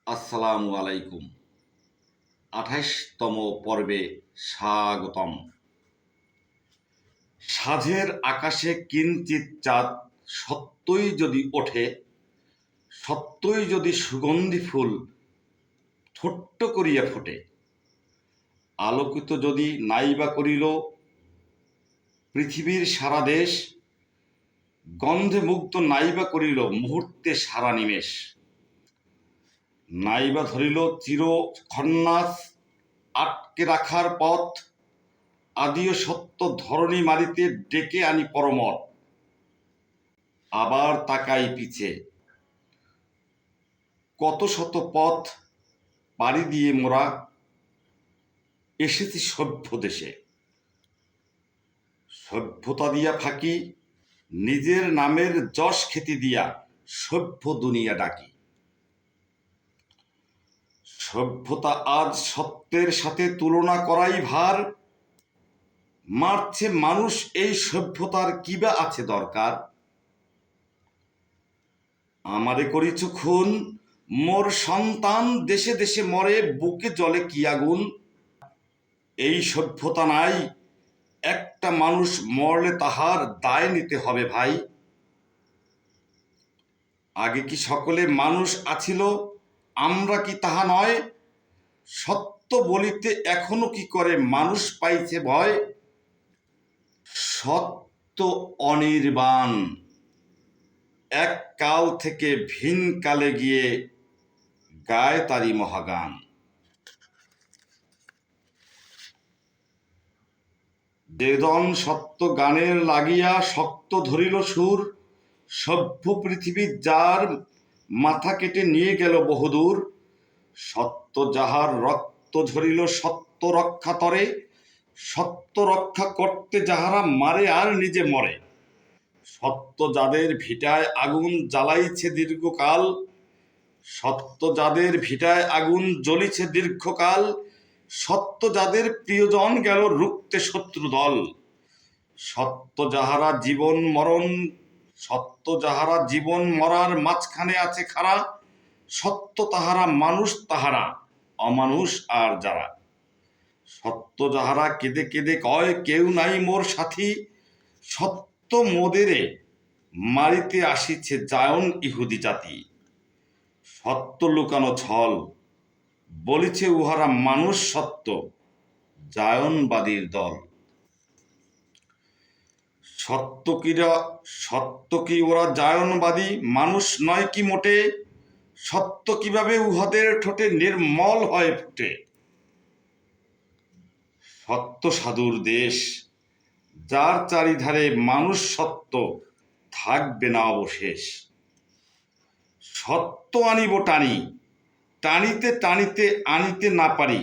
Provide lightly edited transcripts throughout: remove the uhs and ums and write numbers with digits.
আসসালামু আলাইকুম। ২৮তম পর্বে স্বাগতম। সাঁঝের আকাশে কিঞ্চিৎ চাঁদ সত্যই যদি ওঠে, সত্যই যদি সুগন্ধি ফুল ছোট্ট করিয়া ফোটে, আলোকিত যদি নাইবা করিল পৃথিবীর সারা দেশ, গন্ধে মুগ্ধ নাইবা করিল মুহূর্তে সারা নিমেষ, নাইবা ধরিল চিরখন্যাস আটকে রাখার পথ, আদিও সত্য ধরণী মারিতে ডেকে আনি পরমত। আবার তাকাই পিছে, কত শত পথ পাড়ি দিয়ে মোরা এসেছি সভ্য দেশে। সভ্যতা দিয়া ফাঁকি, নিজের নামের যশ খ্যাতি দিয়া সভ্য দুনিয়া ডাকি। সভ্যতা আজ সত্যের সাথে তুলনা করাই ভার, মারছে মানুষ এই সভ্যতার কিবা আছে দরকার। আমারে করিছ খুন, মোর সন্তান দেশে দেশে মরে, বুকে জ্বলে কি আগুন। এই সভ্যতা নাই, একটা মানুষ মরলে তাহার দায় নিতে হবে ভাই। আগে কি সকলে মানুষ আছিল, আমরা কি তাহা নয়? সত্য বলিতে এখনো কি করে মানুষ পাইছে ভয়। সত্য অনির্বাণ, এক কাল থেকে ভিন কালে গিয়ে গায় তারি মহাগান। বেদন সত্য গানের লাগিয়া শক্ত ধরিল সুর, সভ্য পৃথিবী যার মাথা কেটে নিয়ে গেল বহুদূর। সত্য যাহার রক্ত ঝরিল সত্য রক্ষা তরে, সত্য রক্ষা করতে যাহারা মারে আর নিজে মরে। সত্য যাদের ভিটায় আগুন জ্বালাইছে দীর্ঘকাল, সত্য যাদের ভিটায় আগুন জ্বলিছে দীর্ঘকাল, সত্য যাদের প্রিয়জন গেল রুখতে শত্রু দল। সত্য যাহারা জীবন মরণ, সত্য যাহারা জীবন মরার মাঝখানে আছে খাড়া, সত্য তাহারা মানুষ তাহারা অমানুষ আর যারা। সত্য যাহারা কেঁদে কেঁদে কয় কেউ নাই মোর সাথী, সত্য মোদেরে মারিতে আসিছে জায়ন ইহুদি জাতি। সত্য লুকানো ছল, বলিছে উহারা মানুষ সত্য জায়নবাদীর দল। সত্য কি ওরা জায়নবাদী মানুষ নয় কি মোটে? সত্য কিভাবে উহাদের ঠোঁটে নির্মল হয়ে ফুটে? সত্য সাধুর দেশ, যার চারিধারে মানুষ সত্য থাকবে না অবশেষ। সত্য আনিব টানি, টানিতে টানিতে আনিতে না পারি,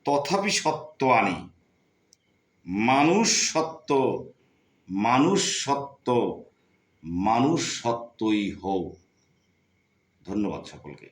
তথাপি সত্য আনি। মানুষ সত্য, মানুষ সত্য, মানুষ সত্যই হোক। ধন্যবাদ সকলকে।